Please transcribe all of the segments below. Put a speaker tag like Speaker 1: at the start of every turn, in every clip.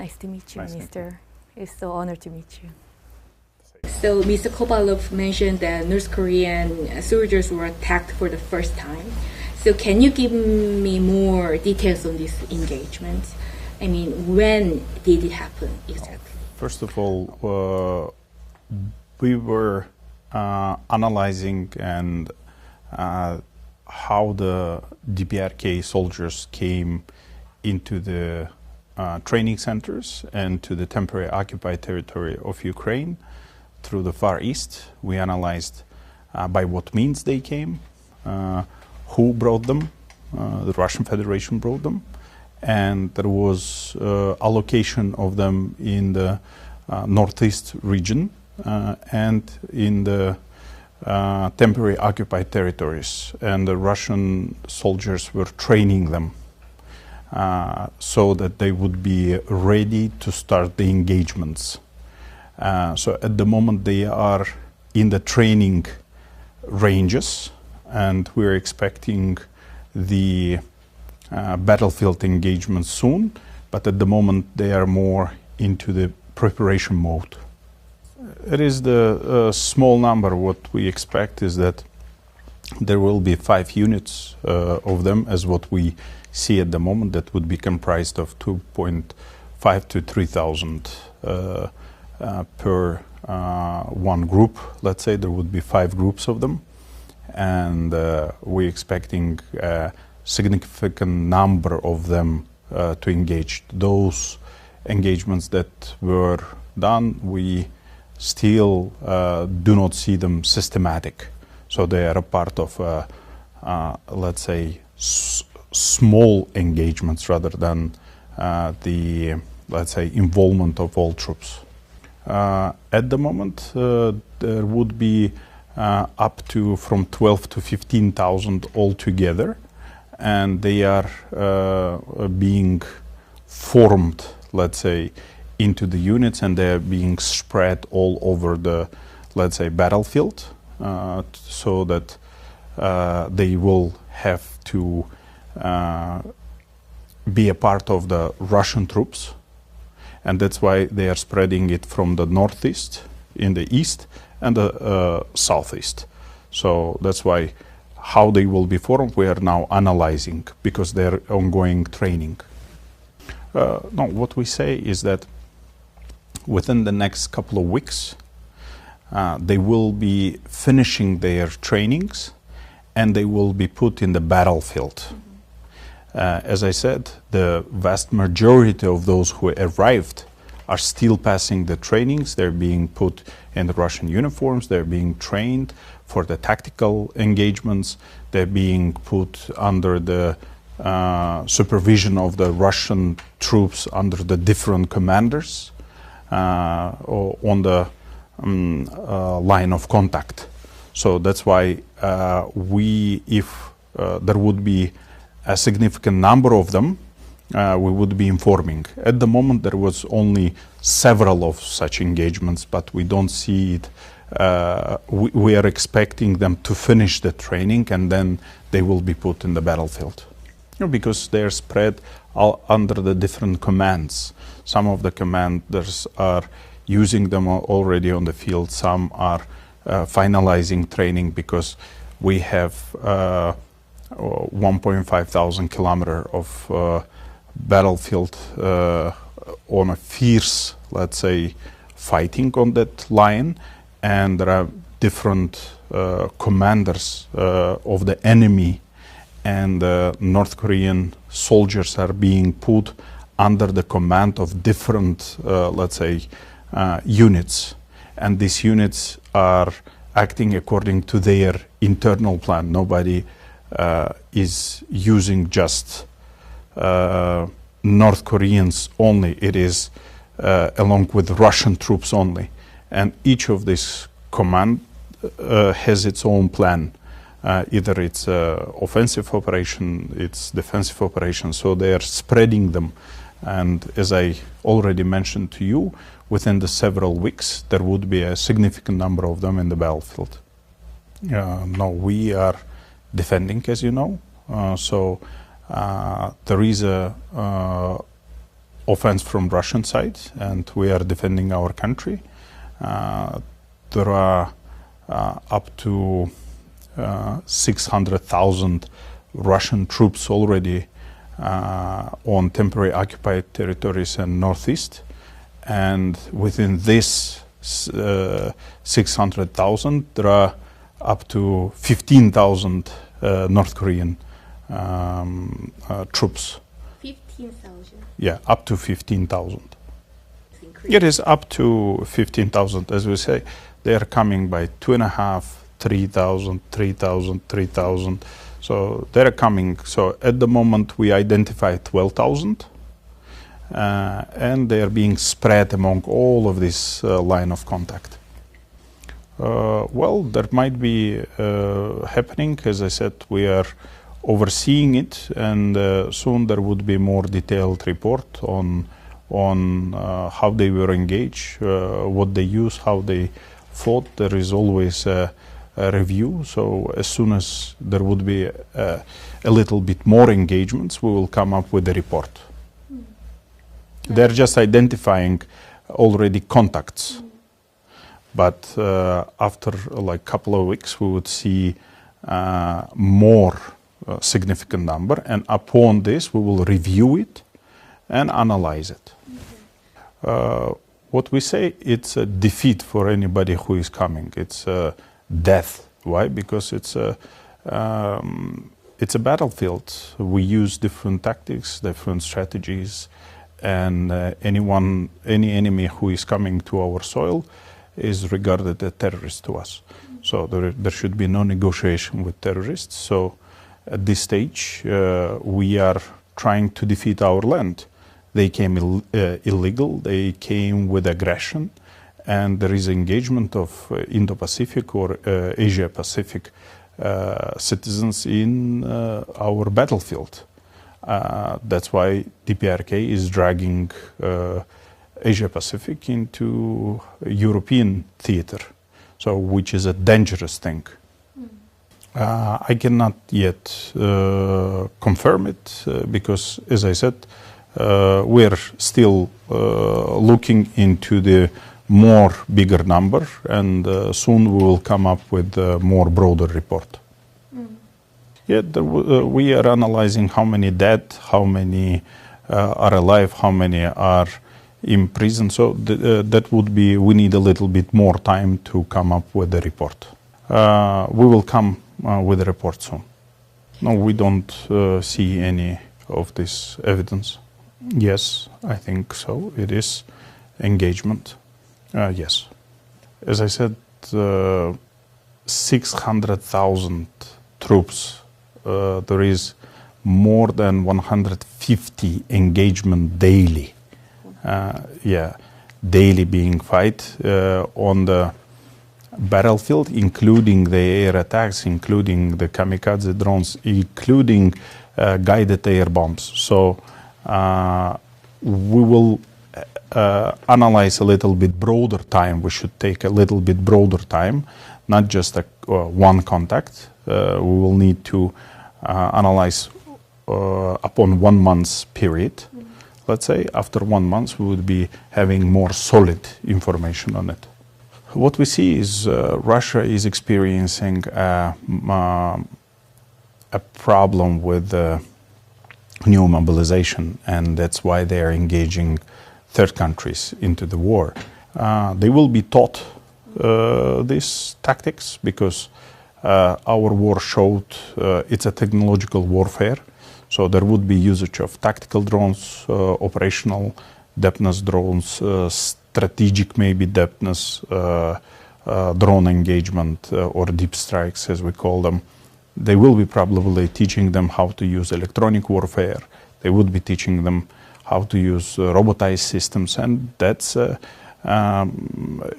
Speaker 1: Nice to meet you,
Speaker 2: Nice
Speaker 1: Mr. It's so honored to meet you.
Speaker 3: So Mr. Kovalov mentioned that North Korean soldiers were attacked for the first time. So can you give me more details on this engagement? I mean, when did it happen exactly?
Speaker 2: First of all, we were analyzing and how the DPRK soldiers came into the training centers and to the temporary occupied territory of Ukraine through the Far East. We analyzed by what means they came, who brought them, the Russian Federation brought them, and there was allocation of them in the northeast region and in the temporary occupied territories, and the Russian soldiers were training them so that they would be ready to start the engagements. So at the moment they are in the training ranges, and we're expecting the battlefield engagement soon, but at the moment they are more into the preparation mode. It is the small number. What we expect is that there will be 5 units of them, as what we see at the moment, that would be comprised of 2.5 to 3,000 per one group. Let's say there would be 5 groups of them, and we're expecting a significant number of them to engage. Those engagements that were done, we still do not see them systematic. So they are a part of, let's say, small engagements rather than the, let's say, involvement of all troops. At the moment, there would be up to from 12 to 15,000 altogether, and they are being formed, let's say, into the units, and they are being spread all over the, let's say, battlefield, so that they will have to be a part of the Russian troops, and that's why they are spreading it from the northeast, in the east, and the southeast. So that's why how they will be formed, we are now analyzing, because they're ongoing training. No, what we say is that within the next couple of weeks, they will be finishing their trainings and they will be put in the battlefield. As I said, the vast majority of those who arrived are still passing the trainings. They're being put in the Russian uniforms. They're being trained for the tactical engagements. They're being put under the supervision of the Russian troops under the different commanders on the line of contact. So that's why if there would be a significant number of them, we would be informing. At the moment there was only several of such engagements, but we don't see it. We are expecting them to finish the training and then they will be put in the battlefield. Because they are spread under the different commands. Some of the commanders are using them already on the field. Some are finalizing training, because we have 1.5 thousand kilometers of battlefield on a fierce, let's say, fighting on that line, and there are different commanders of the enemy, and North Korean soldiers are being put under the command of different, let's say, units, and these units are acting according to their internal plan. Nobody is using just North Koreans only. It is along with Russian troops only, and each of these command has its own plan. Either it's offensive operation, it's defensive operation, so they are spreading them. And as I already mentioned to you, within the several weeks there would be a significant number of them in the battlefield. Now we are defending, as you know, so there is a offense from Russian side, and we are defending our country. There are up to 600,000 Russian troops already on temporary occupied territories in northeast, and within this 600,000 there are up to 15,000 North Korean troops.
Speaker 3: 15,000.
Speaker 2: Yeah, up to 15,000. It is up to 15,000, as we say. They are coming by 2.5, 3,000, 3,000, 3,000. So they're coming. So at the moment we identify 12,000, and they are being spread among all of this line of contact. Well, there might be happening. As I said, we are overseeing it, and soon there would be more detailed report on how they were engaged, what they use, how they fought. There is always a review. So as soon as there would be a little bit more engagements, we will come up with a report. They're just identifying already contacts. But after like couple of weeks, we would see more significant number, and upon this, we will review it and analyze it. What we say, it's a defeat for anybody who is coming. It's a death. Why? Because it's a battlefield. We use different tactics, different strategies, and any enemy who is coming to our soil is regarded as a terrorist to us. So there should be no negotiation with terrorists. So at this stage, we are trying to defeat our land. They came illegal, they came with aggression, and there is engagement of Indo-Pacific or Asia-Pacific citizens in our battlefield. That's why DPRK is dragging Asia-Pacific into European theater, so which is a dangerous thing. I cannot yet confirm it because, as I said, we are still looking into the more bigger number, and soon we will come up with a more broader report. Yeah, we are analyzing how many dead, how many are alive, how many are in prison. So that would be, we need a little bit more time to come up with the report. We will come with a report soon. No, we don't see any of this evidence. Yes, I think so. It is engagement. Yes. As I said, 600,000 troops. There is more than 150 engagement daily. Daily being fight on the battlefield, including the air attacks, including the kamikaze drones, including guided air bombs. So we will analyze a little bit broader time. We should take a little bit broader time, not just one contact. We will need to analyze upon 1 month's period. Let's say after 1 month we would be having more solid information on it. What we see is Russia is experiencing a problem with new mobilization, and that's why they are engaging third countries into the war. They will be taught these tactics because our war showed it's a technological warfare. So there would be usage of tactical drones, operational depthness drones, strategic maybe depthness drone engagement or deep strikes as we call them. They will be probably teaching them how to use electronic warfare. They would be teaching them how to use robotized systems, and that's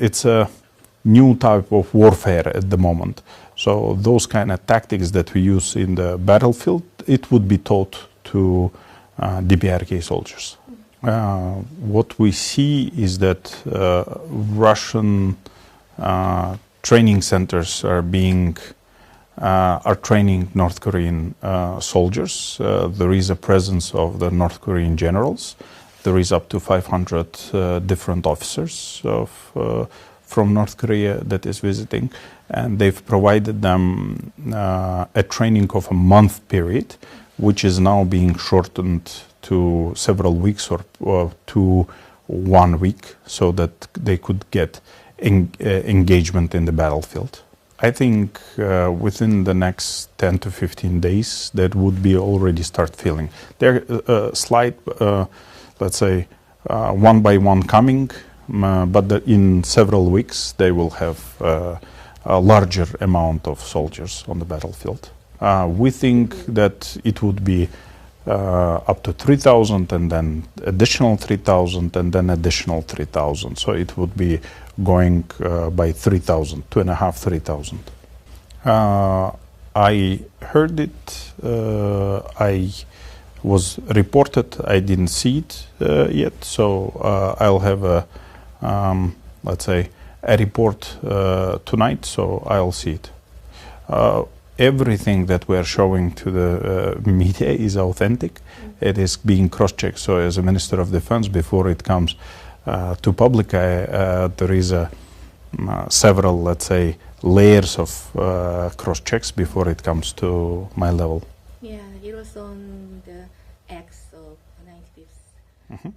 Speaker 2: it's a new type of warfare at the moment. So those kind of tactics that we use in the battlefield, it would be taught to DPRK soldiers. What we see is that Russian training centers are training North Korean soldiers. There is a presence of the North Korean generals. there is up to 500 different officers from North Korea that is visiting, and they've provided them a training of a month period, which is now being shortened to several weeks or to 1 week, so that they could get engagement in the battlefield. I think within the next 10 to 15 days, that would be already start feeling. There slight, let's say, one by one coming, but in several weeks they will have a larger amount of soldiers on the battlefield. We think that it would be up to 3,000 and then additional 3,000 and then additional 3,000. So it would be going by 3,000, 2.5, 3,000. I heard it, I was reported, I didn't see it yet, so I'll have a, let's say, a report tonight, so I'll see it. Everything that we're showing to the media is authentic. It is being cross-checked. So as a Minister of Defense, before it comes to public, there is several, let's say, layers of cross-checks before it comes to my level.
Speaker 3: Yeah, it was on the X of 95th.